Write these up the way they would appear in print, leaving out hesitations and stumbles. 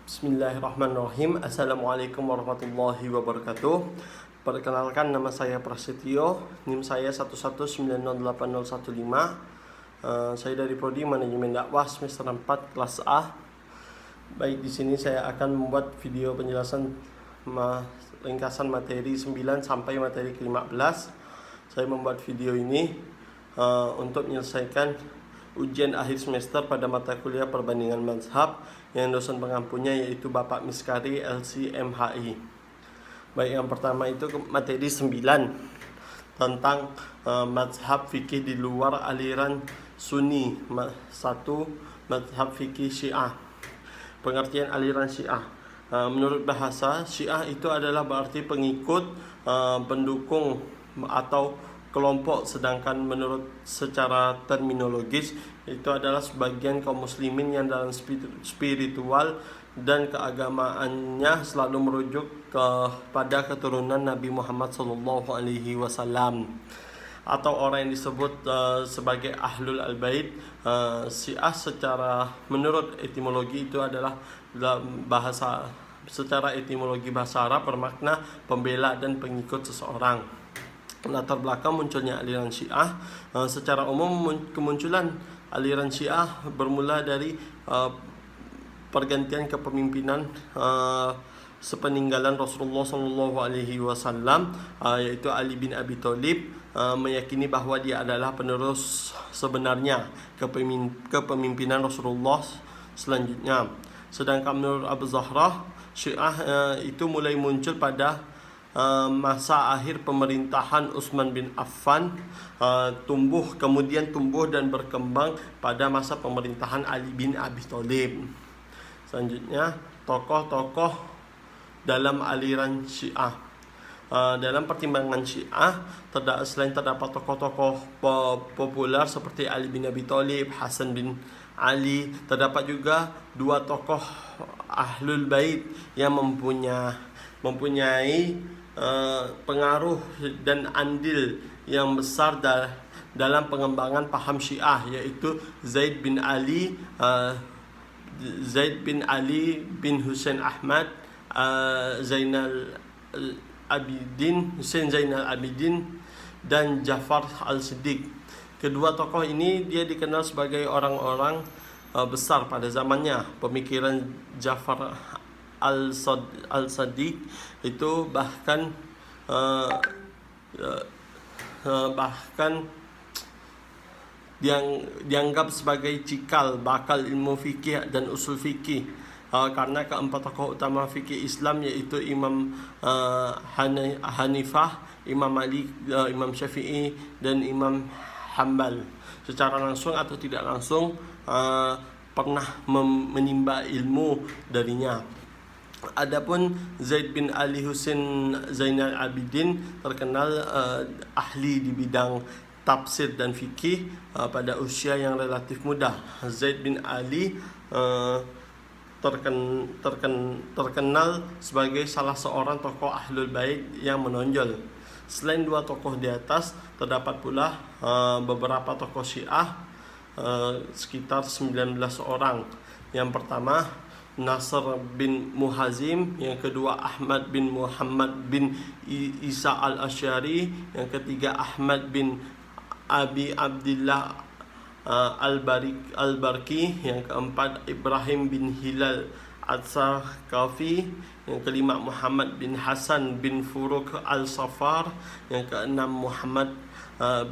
Bismillahirrahmanirrahim. Assalamualaikum warahmatullahi wabarakatuh. Perkenalkan, nama saya Prasetyo, NIM saya 1190815. Saya dari Prodi Manajemen Dakwah semester 4 kelas A. Baik, di sini saya akan membuat video penjelasan ringkasan materi 9 sampai materi ke-15. Saya membuat video ini untuk menyelesaikan ujian akhir semester pada mata kuliah perbandingan mazhab yang dosen pengampunya yaitu Bapak Miskari LC/MHI. Baik, yang pertama itu materi 9 tentang mazhab fikih di luar aliran Sunni. 1. Mazhab fikih Syiah. Pengertian aliran Syiah. Menurut bahasa, Syiah itu adalah berarti pengikut, pendukung atau kelompok, sedangkan menurut secara terminologis itu adalah sebagian kaum muslimin yang dalam spiritual dan keagamaannya selalu merujuk kepada keturunan Nabi Muhammad SAW, atau orang yang disebut sebagai Ahlul Al-Bait. Syiah secara menurut etimologi itu adalah bahasa, secara etimologi bahasa Arab bermakna pembela dan pengikut seseorang. Latar belakang munculnya aliran Syiah. Secara umum kemunculan aliran Syiah bermula dari pergantian kepemimpinan sepeninggalan Rasulullah SAW, yaitu Ali bin Abi Thalib meyakini bahwa dia adalah penerus sebenarnya kepemimpinan Rasulullah selanjutnya. Sedangkan menurut Abu Zahrah, Syiah itu mulai muncul pada masa akhir pemerintahan Utsman bin Affan, kemudian tumbuh dan berkembang pada masa pemerintahan Ali bin Abi Thalib. Selanjutnya, tokoh-tokoh dalam aliran Syiah. Dalam pertimbangan Syiah, selain terdapat tokoh-tokoh populer seperti Ali bin Abi Thalib, Hasan bin Ali, terdapat juga dua tokoh Ahlul Bait yang mempunyai pengaruh dan andil yang besar dalam pengembangan paham Syiah, yaitu Zaid bin Ali bin Husain Ahmad Zainal Abidin dan Ja'far al-Siddiq. Kedua tokoh ini dia dikenal sebagai orang-orang besar pada zamannya. Pemikiran Ja'far al-Sadiq itu bahkan dianggap sebagai cikal bakal ilmu fikih dan usul fikih, karena keempat tokoh utama fikih Islam yaitu Imam Hanifah, Imam Malik, Imam Syafi'i dan Imam Hambal secara langsung atau tidak langsung pernah menimba ilmu darinya. Adapun Zaid bin Ali Husain Zainal Abidin terkenal ahli di bidang tafsir dan fikih pada usia yang relatif muda. Zaid bin Ali terkenal sebagai salah seorang tokoh Ahlul Bait yang menonjol. Selain dua tokoh di atas, terdapat pula beberapa tokoh Syiah, sekitar 19 orang. Yang pertama, Nasr bin Muhazim, yang kedua Ahmad bin Muhammad bin Isa al-Asy'ari, yang ketiga Ahmad bin Abi Abdillah al-Barki, yang keempat Ibrahim bin Hilal Al-Saqafi, yang kelima Muhammad bin Hasan bin Furuq al-Safar, yang keenam Muhammad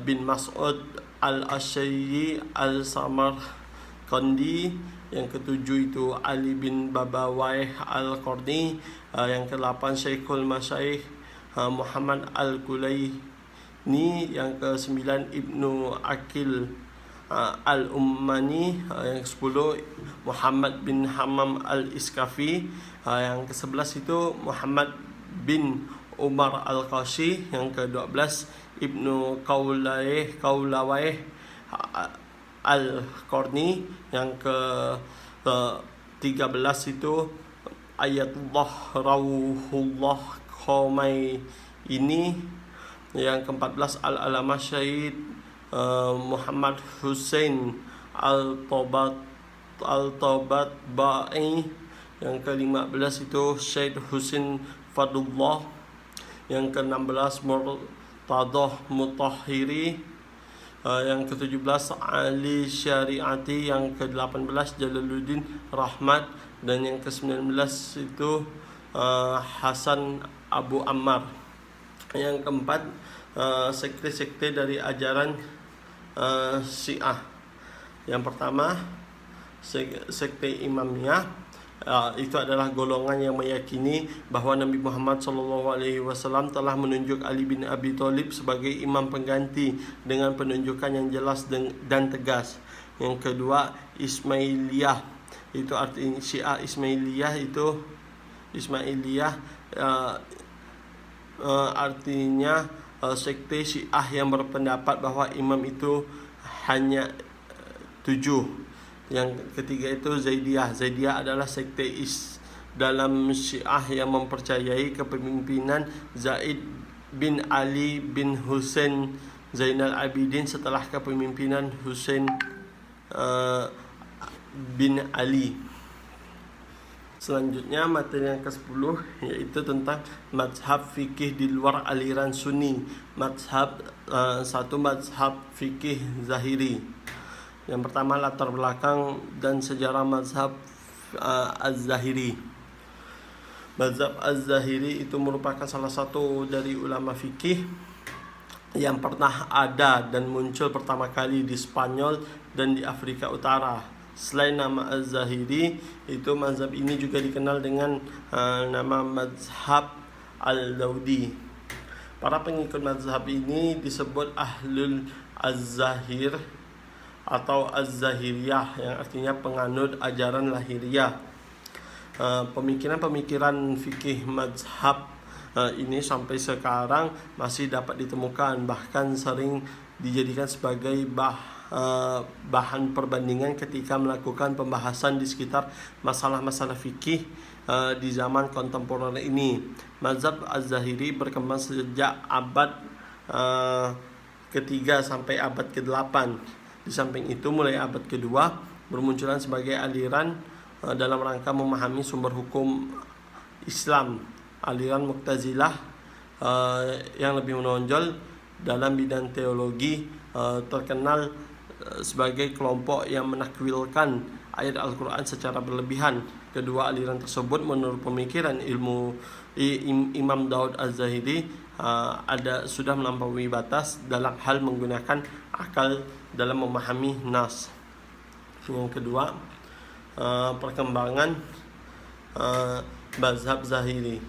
bin Mas'ud al-Asy'ari al-Samarqandi, yang ketujuh itu Ali bin Babawaih al-Qarni, yang ke-8 Syekhul Masyaikh Muhammad al-Kulaini, yang ke-9 Ibnu Aqil al-Ummani, yang ke-10 Muhammad bin Hammam al-Iskafi, yang ke-11 itu Muhammad bin Umar al-Qashi, yang ke-12 Ibnu Kaulawaih al-Qarni, yang ke-13 itu Ayatullah Rawhullah Khomeini, yang ke-14 Al-Alamah Syahid Muhammad Hussein Al-Tabatbai, Yang ke-15 itu Syed Husin Fadullah. Yang ke-16 Murtadah Mutahhiri. Yang ke-17 Ali Syariati. Yang ke-18 Jalaluddin Rahmat. Dan yang ke-19 itu Hasan Abu Ammar. Yang keempat sekte-sekte dari ajaran Syiah. Yang pertama sekte Imamiyah. Itu adalah golongan yang meyakini bahwa Nabi Muhammad SAW telah menunjuk Ali bin Abi Thalib sebagai imam pengganti dengan penunjukan yang jelas dan tegas. Yang kedua Ismailiyah. Itu artinya Syiah Ismailiyah itu artinya sekte Syiah yang berpendapat bahwa imam itu hanya 7. Yang ketiga itu Zaidiyah. Zaidiyah adalah sekte dalam Syiah yang mempercayai kepemimpinan Zaid bin Ali bin Husain Zainal Abidin setelah kepemimpinan Husain bin Ali. Selanjutnya materi yang ke-10 yaitu tentang mazhab fikih di luar aliran Sunni. Satu mazhab fikih Zahiri. Yang pertama latar belakang dan sejarah mazhab Az-Zahiri. Mazhab Az-Zahiri itu merupakan salah satu dari ulama fikih yang pernah ada dan muncul pertama kali di Spanyol dan di Afrika Utara. Selain nama Az-Zahiri, itu mazhab ini juga dikenal dengan nama mazhab Al-Daudi. Para pengikut mazhab ini disebut Ahlul Az-Zahir atau Az-Zahiriyah, yang artinya penganut ajaran lahiriah. Pemikiran-pemikiran fikih mazhab ini sampai sekarang masih dapat ditemukan, bahkan sering dijadikan sebagai bahan perbandingan ketika melakukan pembahasan di sekitar masalah-masalah fikih di zaman kontemporer ini. Mazhab Az-Zahiri berkembang sejak abad ke-3 sampai abad ke-8. Di samping itu mulai abad ke-2 bermunculan sebagai aliran dalam rangka memahami sumber hukum Islam. Aliran Mu'tazilah yang lebih menonjol dalam bidang teologi terkenal sebagai kelompok yang menakwilkan ayat Al-Quran secara berlebihan. Kedua aliran tersebut menurut pemikiran Imam Daud Az-Zahiri sudah melampaui batas dalam hal menggunakan akal dalam memahami nas. Yang kedua perkembangan mazhab Zahiri.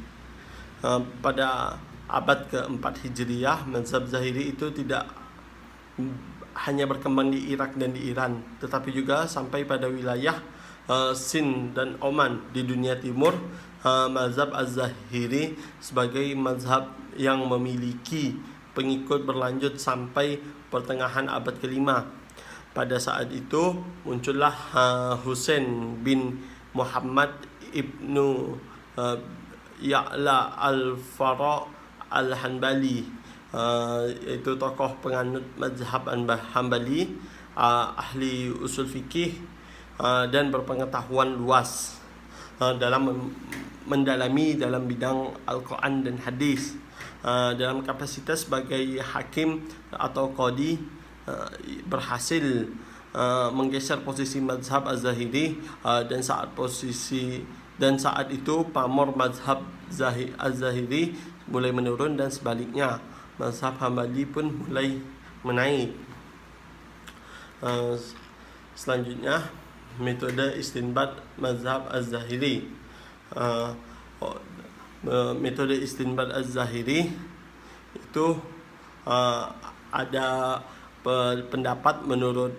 Pada abad ke-4 Hijriah, mazhab Zahiri itu tidak hanya berkembang di Irak dan di Iran, tetapi juga sampai pada wilayah Sind dan Oman di dunia timur. Mazhab Az-Zahiri sebagai mazhab yang memiliki pengikut berlanjut sampai pertengahan abad ke-5. Pada saat itu muncullah Husain bin Muhammad ibnu Ya'la al-Fara al-Hanbali, yaitu tokoh penganut mazhab Hambali, ahli usul fikih dan berpengetahuan luas dalam mendalami dalam bidang Al-Quran dan hadis. Dalam kapasitas sebagai hakim atau qadi, berhasil menggeser posisi mazhab Az-Zahiri, dan saat itu pamor mazhab Az-Zahiri mulai menurun dan sebaliknya mazhab Hambali pun mulai menaik. Selanjutnya metode istinbat mazhab Az-Zahiri. Metode istinbat Az-Zahiri itu ada pendapat menurut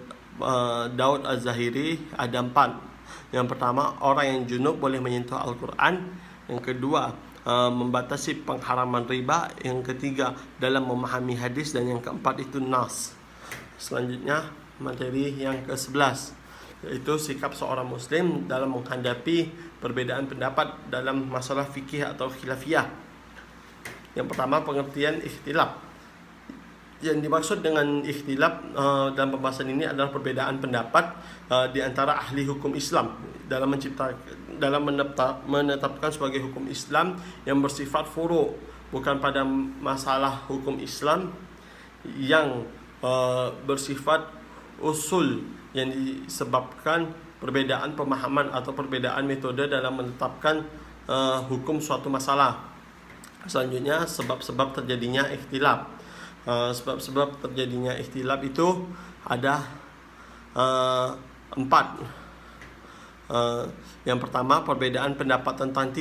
Daud Az-Zahiri ada 4. Yang pertama, orang yang junub boleh menyentuh Al-Quran. Yang kedua, membatasi pengharaman riba. Yang ketiga, dalam memahami hadis. Dan yang keempat itu nas. Selanjutnya materi yang ke-11, yaitu sikap seorang muslim dalam menghadapi perbedaan pendapat dalam masalah fikih atau khilafiyah. Yang pertama, pengertian ikhtilaf. Yang dimaksud dengan ikhtilaf dalam pembahasan ini adalah perbedaan pendapat di antara ahli hukum Islam. dalam menetapkan sebagai hukum Islam yang bersifat furu', bukan pada masalah hukum Islam yang bersifat usul, yang disebabkan perbedaan pemahaman atau perbedaan metode dalam menetapkan hukum suatu masalah. Selanjutnya, sebab-sebab terjadinya ikhtilaf. Sebab-sebab terjadinya ikhtilaf itu ada 4. Yang pertama, perbedaan pendapat tentang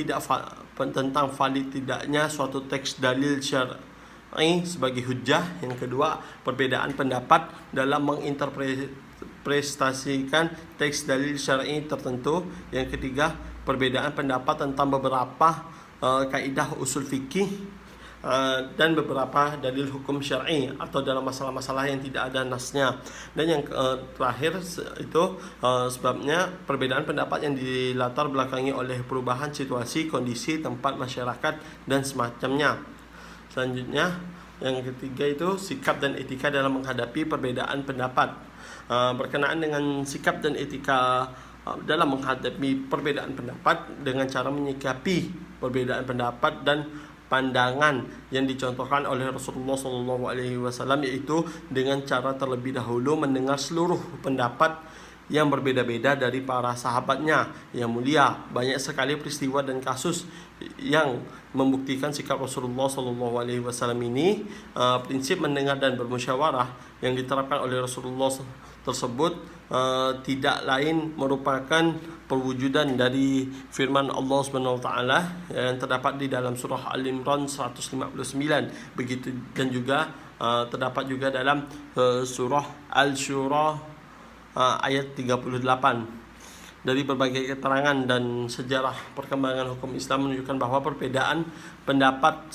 valid tidaknya suatu teks dalil syar'i sebagai hujjah. Yang kedua, perbedaan pendapat dalam menginterpretasikan teks dalil syar'i tertentu. Yang ketiga, perbedaan pendapat tentang beberapa kaidah usul fikih dan beberapa dalil hukum syar'i atau dalam masalah-masalah yang tidak ada nasnya. Dan yang terakhir itu sebabnya perbedaan pendapat yang dilatar belakangi oleh perubahan situasi, kondisi, tempat, masyarakat dan semacamnya. Selanjutnya, yang ketiga itu sikap dan etika dalam menghadapi perbedaan pendapat. Berkenaan dengan sikap dan etika dalam menghadapi perbedaan pendapat dengan cara menyikapi perbedaan pendapat dan pandangan yang dicontohkan oleh Rasulullah SAW, yaitu dengan cara terlebih dahulu mendengar seluruh pendapat yang berbeda-beda dari para sahabatnya yang mulia. Banyak sekali peristiwa dan kasus yang membuktikan sikap Rasulullah SAW ini. Prinsip mendengar dan bermusyawarah yang diterapkan oleh Rasulullah tersebut tidak lain merupakan perwujudan dari firman Allah SWT yang terdapat di dalam surah Al-Imran 159. Begitu, dan juga terdapat juga dalam surah Al-Syura ayat 38. Dari berbagai keterangan dan sejarah perkembangan hukum Islam menunjukkan bahwa perbedaan pendapat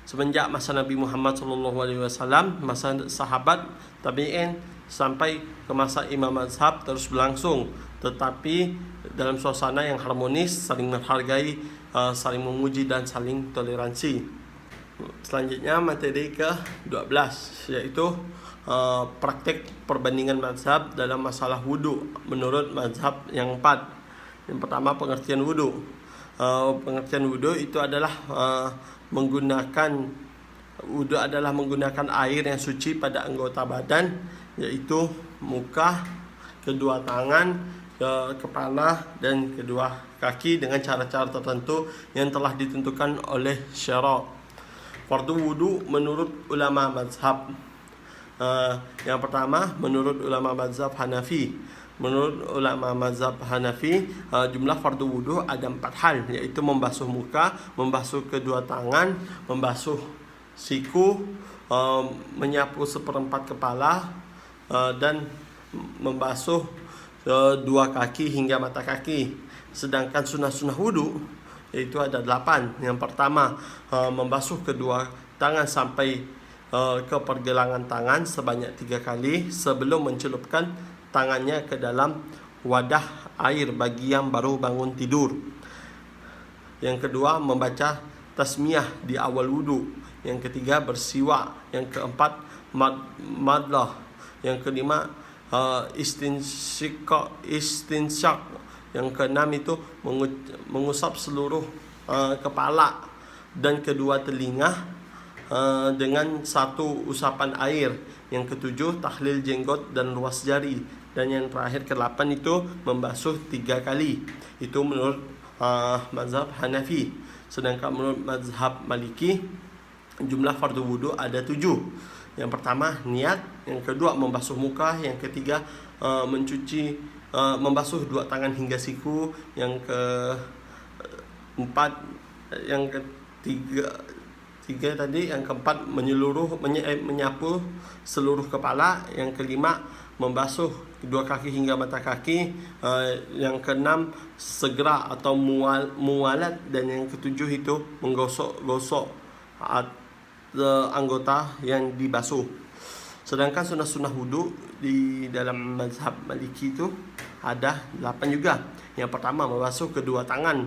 semenjak masa Nabi Muhammad SAW, masa sahabat, tabi'in sampai ke masa imam mazhab terus berlangsung, tetapi dalam suasana yang harmonis, saling menghargai, saling memuji dan saling toleransi. Selanjutnya materi ke-12, yaitu praktek perbandingan mazhab dalam masalah wudu menurut mazhab yang 4. Yang pertama, pengertian wudu. Pengertian wudu itu adalah menggunakan air yang suci pada anggota badan, yaitu muka, kedua tangan, kepala dan kedua kaki dengan cara-cara tertentu yang telah ditentukan oleh syara'. Fardu wudu menurut ulama mazhab. Yang pertama, menurut ulama mazhab Hanafi. Menurut ulama mazhab Hanafi, jumlah fardu wudu ada 4 hal, yaitu membasuh muka, membasuh kedua tangan, membasuh siku, menyapu seperempat kepala, dan membasuh dua kaki hingga mata kaki. Sedangkan sunnah-sunnah wudu yaitu ada 8. Yang pertama, membasuh kedua tangan sampai ke pergelangan tangan sebanyak 3 kali sebelum mencelupkan tangannya ke dalam wadah air bagi yang baru bangun tidur. Yang kedua, membaca tasmiyah di awal wudu. Yang ketiga, bersiwak. Yang keempat, madlah. Yang kelima, istinsyak. Yang keenam itu mengusap seluruh kepala dan kedua telinga dengan satu usapan air. Yang ketujuh, tahlil jenggot dan ruas jari. Dan yang terakhir ke-8 itu membasuh 3 kali. Itu menurut mazhab Hanafi. Sedangkan menurut mazhab Maliki, jumlah fardu wudu ada 7. Yang pertama, niat. Yang kedua, membasuh muka. Yang ketiga, membasuh 2 tangan hingga siku. Yang keempat, yang ketiga tadi, yang keempat menyapu seluruh kepala. Yang kelima, membasuh 2 kaki hingga mata kaki. Yang keenam, segera atau mualat. Dan yang ketujuh itu menggosok-gosok anggota yang dibasuh. Sedangkan sunnah-sunnah wudu di dalam mazhab Maliki itu ada 8 juga. Yang pertama, membasuh kedua tangan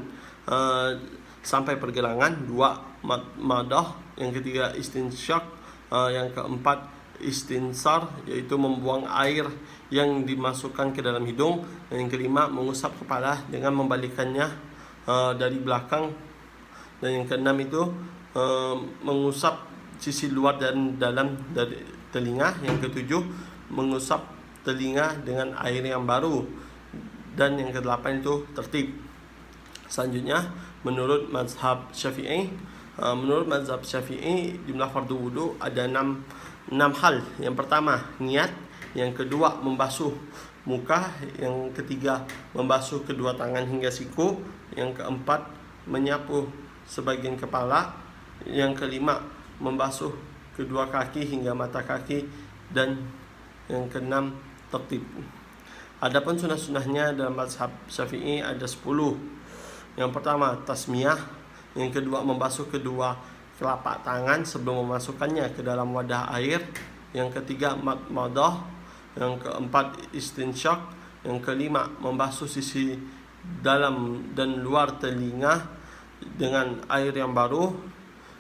sampai pergelangan. 2, madah. Yang ketiga, istinsyak. Yang keempat, istinsar, yaitu membuang air yang dimasukkan ke dalam hidung. Dan yang kelima, mengusap kepala dengan membalikannya dari belakang. Dan yang keenam itu mengusap sisi luar dan dalam dari telinga. Yang ketujuh, mengusap telinga dengan air yang baru. Dan yang kedelapan itu tertib. Selanjutnya, menurut mazhab Syafi'i, jumlah fardu wudu ada 6 hal. Yang pertama, niat. Yang kedua, membasuh muka. Yang ketiga, membasuh kedua tangan hingga siku. Yang keempat, menyapu sebagian kepala. Yang kelima, membasuh kedua kaki hingga mata kaki. Dan yang keenam, tertib. Adapun sunah-sunahnya dalam mazhab Syafi'i ada 10. Yang pertama, tasmiyah. Yang kedua, membasuh kedua telapak tangan sebelum memasukkannya ke dalam wadah air. Yang ketiga, madmadah. Yang keempat, istinsyak. Yang kelima, membasuh sisi dalam dan luar telinga dengan air yang baru.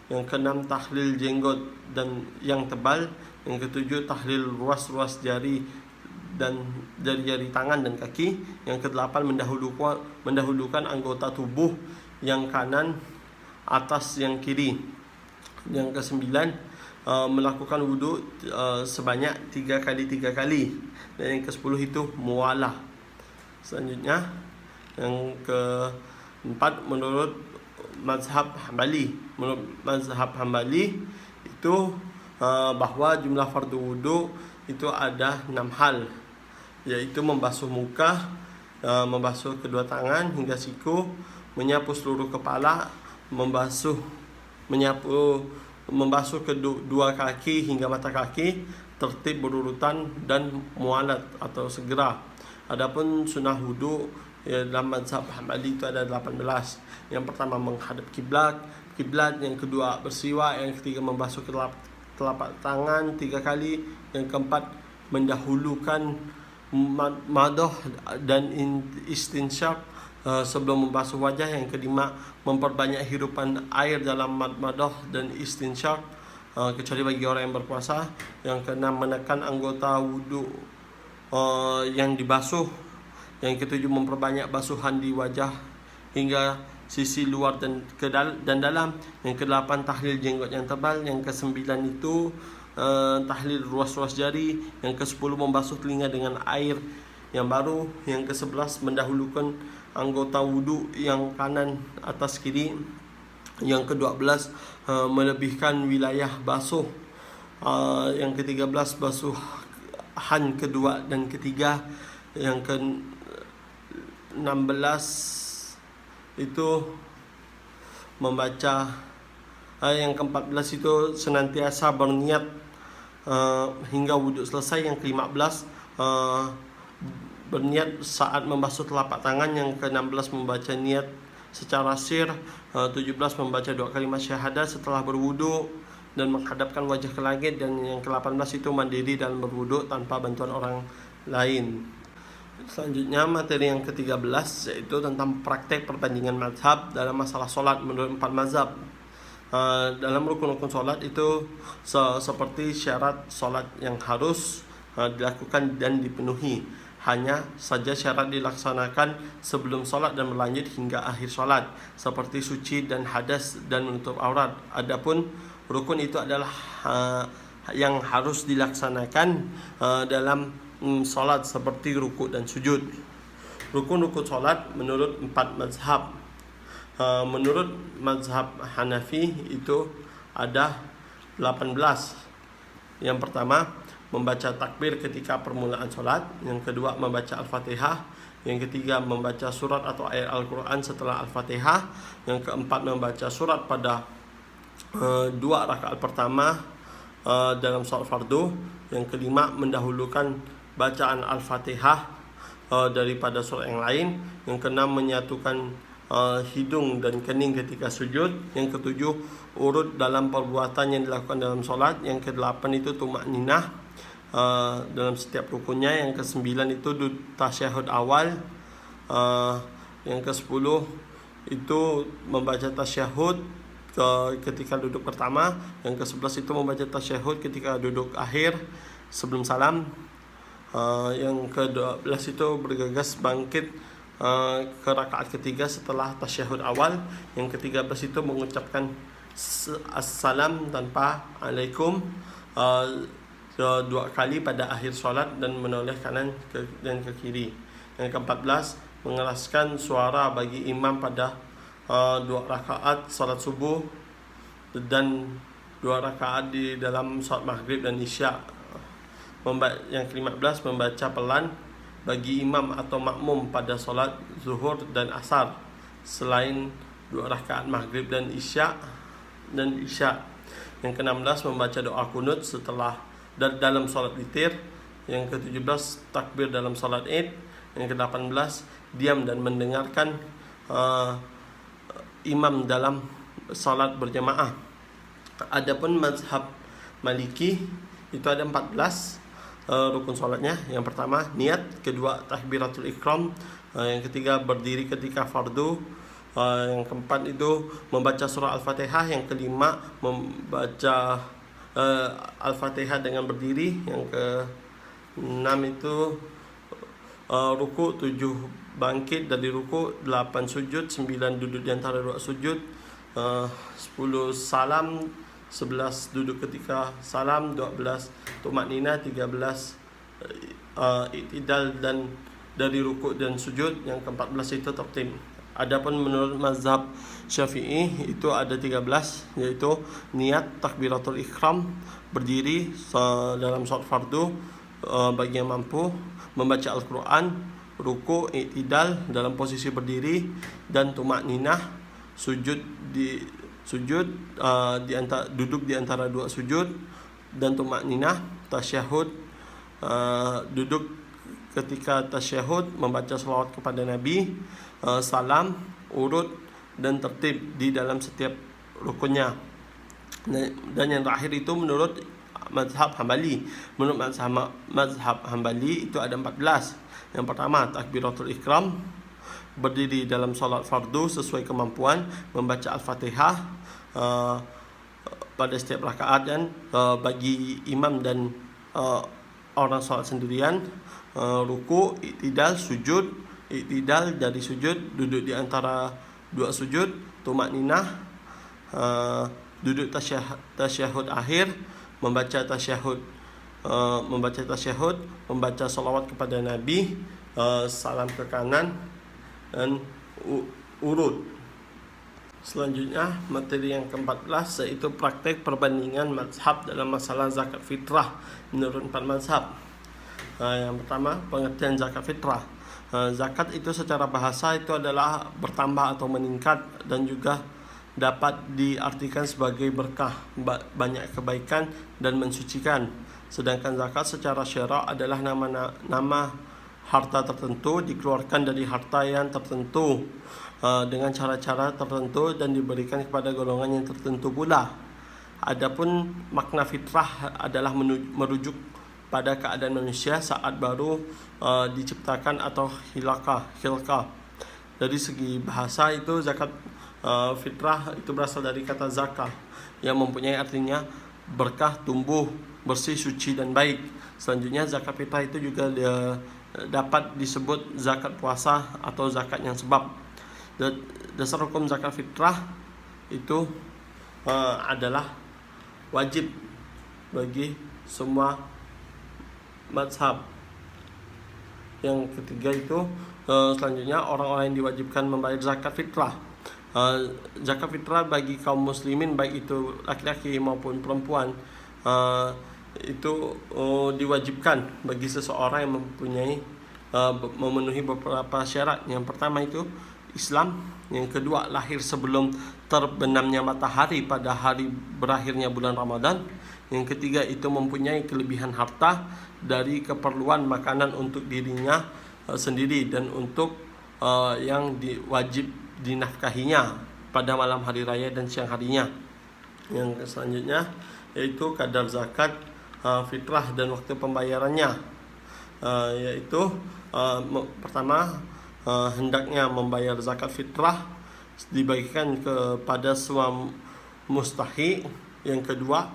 Yang keenam, tahlil jenggot dan yang tebal. Yang ketujuh, tahlil ruas-ruas jari dan jari-jari tangan dan kaki. Yang kedelapan, mendahulukan anggota tubuh yang kanan atas yang kiri. Yang kesembilan, melakukan wudu sebanyak 3 kali. Dan yang ke-10 itu muwalah. Selanjutnya, yang keempat, menurut mazhab Hambali itu bahwa jumlah fardu wudu itu ada 6 hal, yaitu membasuh muka, membasuh kedua tangan hingga siku, menyapu seluruh kepala, membasuh kedua kaki hingga mata kaki, tertib berurutan, dan mualat atau segera. Adapun sunnah wudu dalam mazhab Hambali itu ada 18. Yang pertama, menghadap kiblat. Yang kedua, bersiwak. Yang ketiga, membasuh telapak tangan 3 kali. Yang keempat, mendahulukan madah dan istinsyak sebelum membasuh wajah. Yang kelima, memperbanyak hirupan air dalam madah dan istinsyak, kecuali bagi orang yang berpuasa. Yang keenam, menekan anggota wudu yang dibasuh. Yang ketujuh, memperbanyak basuhan di wajah hingga sisi luar dan dalam. Yang kedelapan, tahlil jenggot yang tebal. Yang kesembilan itu tahlil ruas-ruas jari. Yang ke-10, membasuh telinga dengan air yang baru. Yang ke-11, mendahulukan anggota wudu yang kanan atas kiri. Yang ke-12, melebihkan wilayah basuh. Yang ke-13, basuhan kedua dan ketiga. Yang ke-16 itu membaca, yang ke-14 itu senantiasa berniat hingga wudhu selesai. Yang ke-15 berniat saat membasuh telapak tangan. Yang ke-16 membaca niat secara sir. 17 membaca 2 kalimat syahadat setelah berwudhu dan menghadapkan wajah ke langit. Dan yang ke-18 itu mandiri dan berwudhu tanpa bantuan orang lain. Selanjutnya, materi yang ke-13 yaitu tentang praktek perbandingan mazhab dalam masalah solat menurut 4 mazhab. Dalam rukun-rukun solat itu seperti syarat solat yang harus dilakukan dan dipenuhi. Hanya saja syarat dilaksanakan sebelum solat dan berlanjut hingga akhir solat, seperti suci dan hadas dan menutup aurat. Adapun rukun itu adalah yang harus dilaksanakan dalam solat, seperti rukuk dan sujud. Rukun-rukun solat menurut 4 mazhab. Menurut mazhab Hanafi itu ada 18. Yang pertama, membaca takbir ketika permulaan solat. Yang kedua, membaca Al-Fatihah. Yang ketiga, membaca surat atau ayat Al-Quran setelah Al-Fatihah. Yang keempat, membaca surat pada 2 rakaat pertama dalam solat fardu. Yang kelima, mendahulukan bacaan Al-Fatihah daripada surat yang lain. Yang keenam, menyatukan hidung dan kening ketika sujud. Yang ketujuh, urut dalam perbuatan yang dilakukan dalam solat. Yang kedelapan itu tumakninah dalam setiap rukunnya. Yang ke-9 itu tasyahud awal. Yang ke-10 itu membaca tasyahud ketika duduk pertama, yang ke-11 itu membaca tasyahud ketika duduk akhir sebelum salam. Yang ke-12 itu bergegas bangkit ke rakaat ketiga setelah tasyahud awal. Yang ke-13 itu mengucapkan assalam tanpa alaikum 2 kali pada akhir solat dan menoleh kanan dan ke kiri. Yang ke-14 mengeraskan suara bagi imam pada 2 rakaat salat subuh dan 2 rakaat di dalam salat maghrib dan isya. Yang ke-15 membaca pelan bagi imam atau makmum pada salat zuhur dan asar selain 2 rakaat maghrib dan isya. Yang ke-16 membaca doa kunut setelah dalam salat witir. Yang ke-17 takbir dalam salat id. Yang ke-18 diam dan mendengarkan imam dalam salat berjamaah. Adapun mazhab Maliki itu ada 14 rukun salatnya. Yang pertama niat, kedua takbiratul ihram, yang ketiga berdiri ketika fardu, yang keempat itu membaca surah Al-Fatihah, yang kelima membaca Al-Fatihah dengan berdiri, yang keenam itu ruku, 7 bangkit dari ruku, 8 sujud, 9 duduk di antara 2 sujud, 10 salam, 11 duduk ketika salam, 12 tumaknina, 13 i'tidal dan dari ruku dan sujud, yang ke-14 itu tertib. Adapun menurut mazhab Syafi'i itu ada 13, yaitu niat, takbiratul ihram, berdiri dalam salat fardu bagi yang mampu, membaca Al-Quran, ruku, i'tidal dalam posisi berdiri, dan tumakninah, duduk di antara 2 sujud, dan tumakninah, tasyahud, duduk ketika tasyahud, membaca selawat kepada Nabi, salam, urut, dan tertib di dalam setiap rukunnya. Dan yang terakhir itu menurut mazhab Hambali. Menurut mazhab Hambali itu ada 14. Yang pertama takbiratul ihram, berdiri dalam solat fardu sesuai kemampuan, membaca Al-Fatihah pada setiap rakaat, dan bagi imam dan orang solat sendirian, ruku, i'tidal, sujud, i'tidal dari sujud, duduk di antara 2 sujud, tumakninah, duduk tasyahud akhir, membaca tasyahud, membaca salawat kepada Nabi, salam ke kanan, dan urut. Selanjutnya materi yang ke-14 yaitu praktek perbandingan mazhab dalam masalah zakat fitrah menurut 4 mazhab. Yang pertama pengertian zakat fitrah. Zakat itu secara bahasa itu adalah bertambah atau meningkat, dan juga dapat diartikan sebagai berkah, banyak kebaikan, dan mensucikan. Sedangkan zakat secara syara adalah nama harta tertentu dikeluarkan dari harta yang tertentu dengan cara-cara tertentu dan diberikan kepada golongan yang tertentu pula. Adapun makna fitrah adalah merujuk pada keadaan manusia saat baru diciptakan atau khilqah. Dari segi bahasa itu zakat fitrah itu berasal dari kata zakah yang mempunyai artinya berkah, tumbuh, bersih, suci, dan baik. Selanjutnya zakat fitrah itu juga dapat disebut zakat puasa atau zakat yang sebab. Dasar hukum zakat fitrah itu adalah wajib bagi semua mazhab. Yang ketiga itu selanjutnya orang-orang yang diwajibkan membayar zakat fitrah. Zakat fitrah bagi kaum muslimin baik itu laki-laki maupun perempuan itu diwajibkan bagi seseorang yang memenuhi beberapa syarat. Yang pertama itu Islam, yang kedua lahir sebelum terbenamnya matahari pada hari berakhirnya bulan Ramadan, yang ketiga itu mempunyai kelebihan harta dari keperluan makanan untuk dirinya sendiri dan untuk yang wajib dinafkahinya pada malam hari raya dan siang harinya. Yang selanjutnya yaitu kadar zakat fitrah dan waktu pembayarannya, yaitu pertama hendaknya membayar zakat fitrah dibagikan kepada semua mustahik. Yang kedua,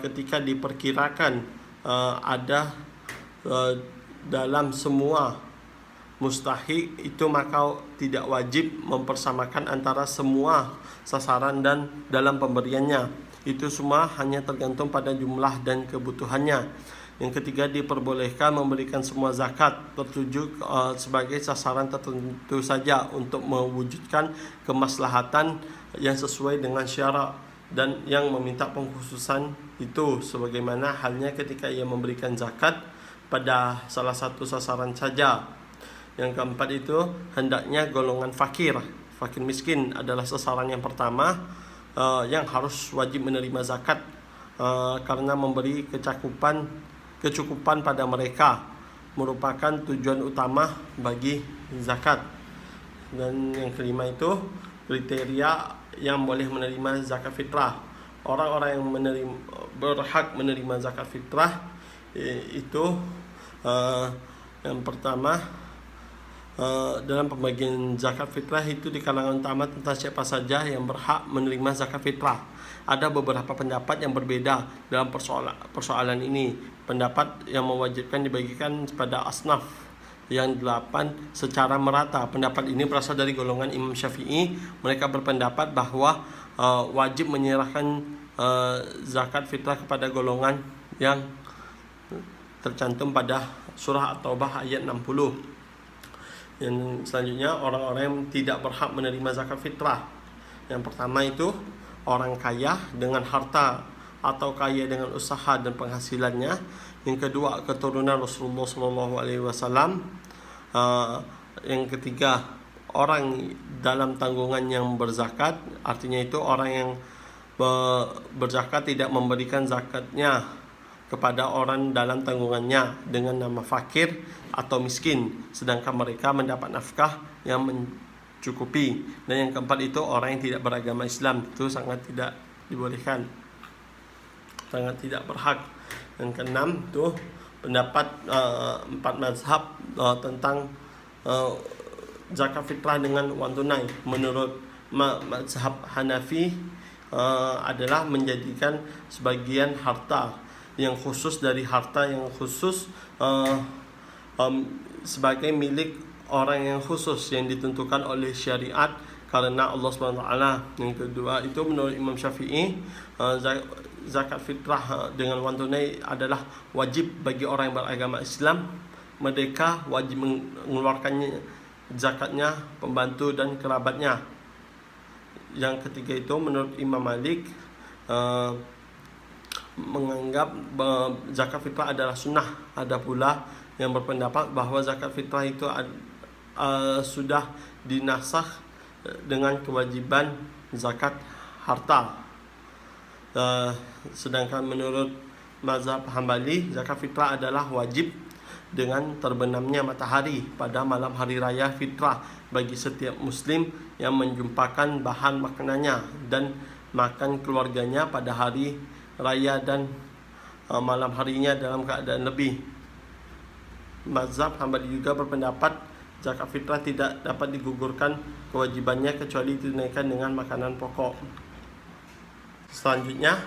ketika diperkirakan ada dalam semua mustahik itu, maka tidak wajib mempersamakan antara semua sasaran dan dalam pemberiannya. Itu semua hanya tergantung pada jumlah dan kebutuhannya. Yang ketiga, diperbolehkan memberikan semua zakat tertuju sebagai sasaran tertentu saja untuk mewujudkan kemaslahatan yang sesuai dengan syarak, dan yang meminta pengkhususan itu sebagaimana halnya ketika ia memberikan zakat pada salah satu sasaran saja. Yang keempat itu, hendaknya golongan fakir miskin adalah sasaran yang pertama yang harus wajib menerima zakat, karena memberi kecukupan pada mereka merupakan tujuan utama bagi zakat. Dan yang kelima itu, kriteria yang boleh menerima zakat fitrah. Orang-orang yang berhak menerima zakat fitrah itu yang pertama, dalam pembagian zakat fitrah itu di kalangan utama tentang siapa saja yang berhak menerima zakat fitrah. Ada beberapa pendapat yang berbeda dalam persoalan ini. Pendapat yang mewajibkan dibagikan pada asnaf yang 8 secara merata. Pendapat ini berasal dari golongan Imam Syafi'i. Mereka berpendapat bahwa wajib menyerahkan zakat fitrah kepada golongan yang tercantum pada surah At-Taubah ayat 60. Yang selanjutnya, orang-orang yang tidak berhak menerima zakat fitrah. Yang pertama itu, orang kaya dengan harta atau kaya dengan usaha dan penghasilannya. Yang kedua, keturunan Rasulullah SAW. Yang ketiga, orang dalam tanggungan yang berzakat. Artinya itu orang yang berzakat tidak memberikan zakatnya kepada orang dalam tanggungannya dengan nama fakir atau miskin, sedangkan mereka mendapat nafkah yang mencukupi. Dan yang keempat itu, orang yang tidak beragama Islam. Itu sangat tidak dibolehkan, sangat tidak berhak. Yang keenam itu pendapat 4 mazhab tentang zakat fitrah dengan uang tunai. Menurut mazhab Hanafi adalah menjadikan sebagian harta yang khusus dari harta yang khusus sebagai milik orang yang khusus yang ditentukan oleh syariat karena Allah SWT. Yang kedua itu, menurut Imam Syafi'i, zakat fitrah dengan wang tunai adalah wajib bagi orang yang beragama Islam. Mereka wajib mengeluarkannya zakatnya, pembantu dan kerabatnya. Yang ketiga itu, menurut Imam Malik, menganggap zakat fitrah adalah sunnah. Ada pula yang berpendapat bahwa zakat fitrah itu sudah dinasakh dengan kewajiban zakat harta. Sedangkan menurut mazhab Hambali, zakat fitrah adalah wajib dengan terbenamnya matahari pada malam hari raya fitrah bagi setiap muslim yang menjumpakan bahan makanannya dan makan keluarganya pada hari raya dan malam harinya dalam keadaan lebih. Mazhab Hambali juga berpendapat zakat fitrah tidak dapat digugurkan kewajibannya kecuali ditunaikan dengan makanan pokok. Selanjutnya,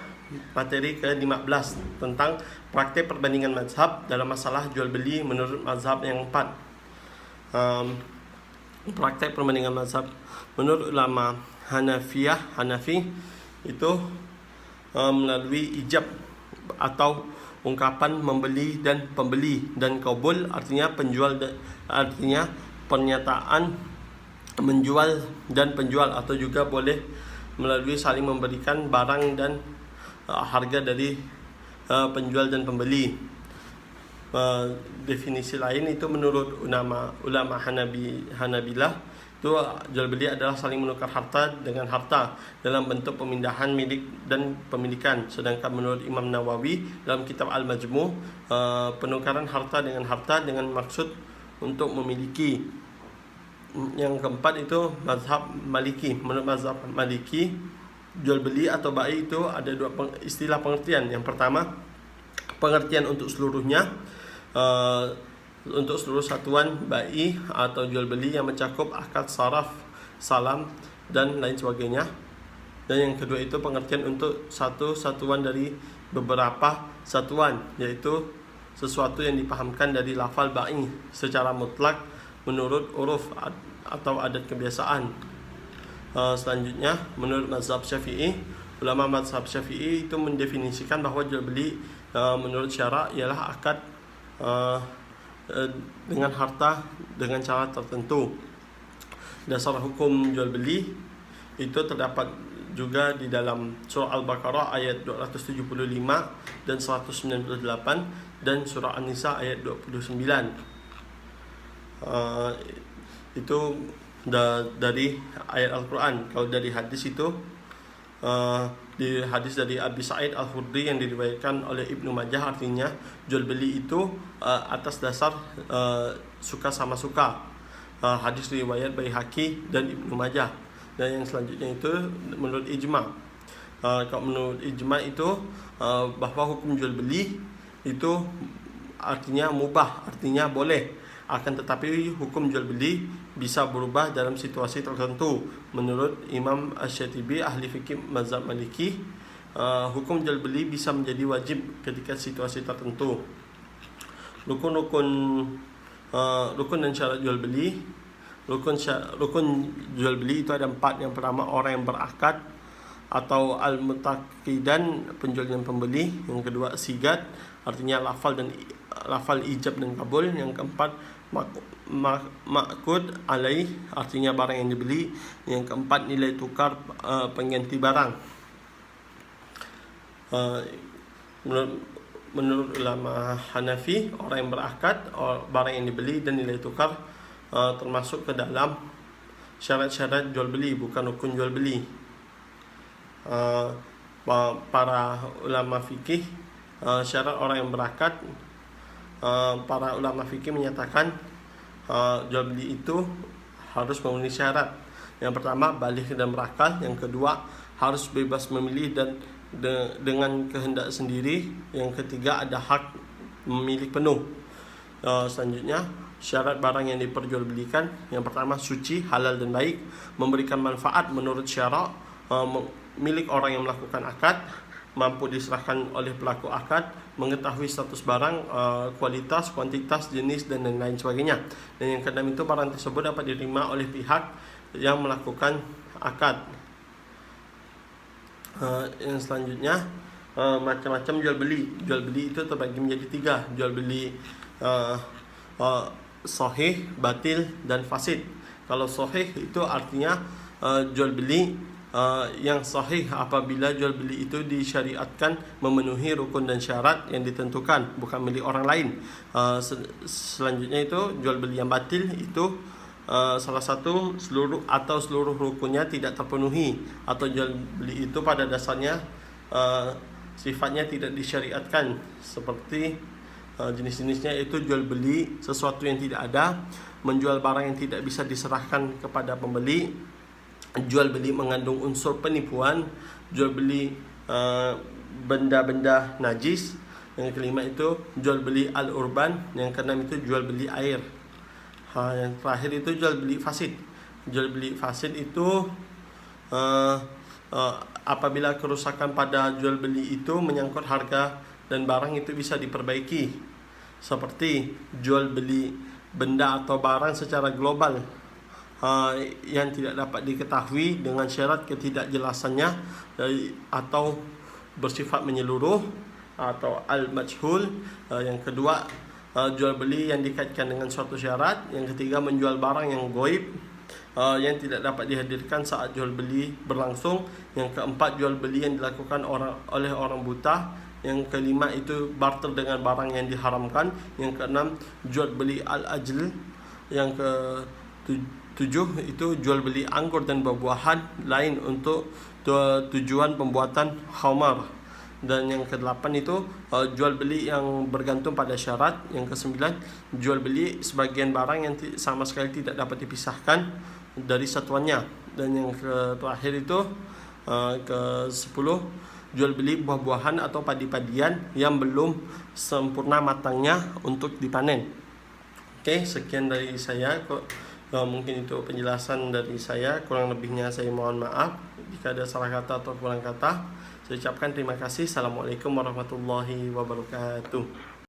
materi ke-15 tentang praktik perbandingan mazhab dalam masalah jual beli menurut mazhab yang 4. Praktik perbandingan mazhab menurut ulama Hanafi itu melalui ijab atau ungkapan membeli dan pembeli, dan qabul artinya artinya pernyataan menjual dan penjual, atau juga boleh melalui saling memberikan barang dan harga dari penjual dan pembeli. Definisi lain itu menurut ulama Hanabilah itu jual beli adalah saling menukar harta dengan harta dalam bentuk pemindahan milik dan pemilikan. Sedangkan menurut Imam Nawawi dalam kitab Al-Majmu', penukaran harta dengan maksud untuk memiliki. Yang keempat itu mazhab Maliki. Menurut mazhab Maliki, jual beli atau bai itu ada dua istilah pengertian. Yang pertama, pengertian untuk seluruhnya, untuk seluruh satuan bai atau jual beli yang mencakup akad saraf, salam dan lain sebagainya. Dan yang kedua itu pengertian untuk satu satuan dari beberapa satuan, yaitu sesuatu yang dipahamkan dari lafal ba'i secara mutlak menurut uruf atau adat kebiasaan. Selanjutnya, menurut mazhab Syafi'i, ulama mazhab Syafi'i itu mendefinisikan bahwa jual beli menurut syara ialah akad dengan harta dengan cara tertentu. Dasar hukum jual beli itu terdapat juga di dalam surah Al-Baqarah ayat 275 dan 198 dan surah An-Nisa ayat 29. Itu dari ayat Al-Quran. Kalau dari hadis itu di hadis dari Abi Sa'id Al-Khudri yang diriwayatkan oleh Ibnu Majah, artinya jual beli itu atas dasar suka sama suka. Hadis riwayat Baihaqi dan Ibnu Majah. Dan yang selanjutnya itu menurut ijma. Kalau menurut ijma itu bahwa hukum jual beli itu artinya mubah, artinya boleh. Akan tetapi hukum jual beli bisa berubah dalam situasi tertentu. Menurut Imam Asy-Syatibi, ahli fikih mazhab Maliki, hukum jual beli bisa menjadi wajib ketika situasi tertentu. Rukun dan syarat jual beli. Rukun jual beli itu ada 4. Yang pertama, orang yang berakad atau al-mutaqidan, penjual dan pembeli. Yang kedua, sigat, artinya lafal ijab dan kabul. Yang keempat, ma'qud alaih, artinya barang yang dibeli. Yang keempat, nilai tukar pengganti barang. Menurut ulama Hanafi, orang yang berakad, barang yang dibeli dan nilai tukar termasuk ke dalam syarat-syarat jual beli, bukan rukun jual beli. Para ulama fikih, syarat orang yang berakad, para ulama fikih menyatakan jual beli itu harus memenuhi syarat. Yang pertama, baligh dan berakal. Yang kedua, harus bebas memilih dan dengan kehendak sendiri. Yang ketiga, ada hak memilih penuh. Selanjutnya, syarat barang yang diperjualbelikan, yang pertama, suci, halal dan baik, memberikan manfaat menurut syarak, milik orang yang melakukan akad, mampu diserahkan oleh pelaku akad, mengetahui status barang, kualitas, kuantitas, jenis dan lain sebagainya. Dan yang keenam itu, barang tersebut dapat diterima oleh pihak yang melakukan akad. Yang selanjutnya, macam-macam jual beli. Jual beli itu terbagi menjadi 3. Jual beli sahih, batil dan fasid. Kalau sahih itu artinya jual beli yang sahih apabila jual beli itu disyariatkan memenuhi rukun dan syarat yang ditentukan, bukan milik orang lain. Selanjutnya itu jual beli yang batil itu salah satu seluruh rukunnya tidak terpenuhi, atau jual beli itu pada dasarnya sifatnya tidak disyariatkan, seperti jenis-jenisnya itu jual beli sesuatu yang tidak ada, menjual barang yang tidak bisa diserahkan kepada pembeli, jual beli mengandung unsur penipuan, jual beli benda-benda najis. Yang kelima itu jual beli al-urban. Yang keenam itu jual beli air. Yang terakhir itu jual beli fasid. Jual beli fasid itu apabila kerusakan pada jual beli itu menyangkut harga dan barang itu bisa diperbaiki, seperti jual beli benda atau barang secara global yang tidak dapat diketahui dengan syarat ketidakjelasannya atau bersifat menyeluruh atau al-majhul. Yang kedua, jual beli yang dikaitkan dengan suatu syarat. Yang ketiga, menjual barang yang goib yang tidak dapat dihadirkan saat jual beli berlangsung. Yang keempat, jual beli yang dilakukan oleh orang buta. Yang kelima itu barter dengan barang yang diharamkan. Yang keenam, jual beli al-ajl. Yang ketujuh itu jual beli anggur dan buah-buahan lain untuk tujuan pembuatan khamar. Dan yang kedelapan itu jual beli yang bergantung pada syarat. Yang kesembilan, jual beli sebagian barang yang sama sekali tidak dapat dipisahkan dari satuannya. Dan yang terakhir itu ke-10, jual beli buah-buahan atau padi-padian yang belum sempurna matangnya untuk dipanen. Oke, sekian dari saya. Mungkin itu penjelasan dari saya, kurang lebihnya saya mohon maaf jika ada salah kata atau kurang kata. Saya ucapkan terima kasih. Assalamualaikum warahmatullahi wabarakatuh.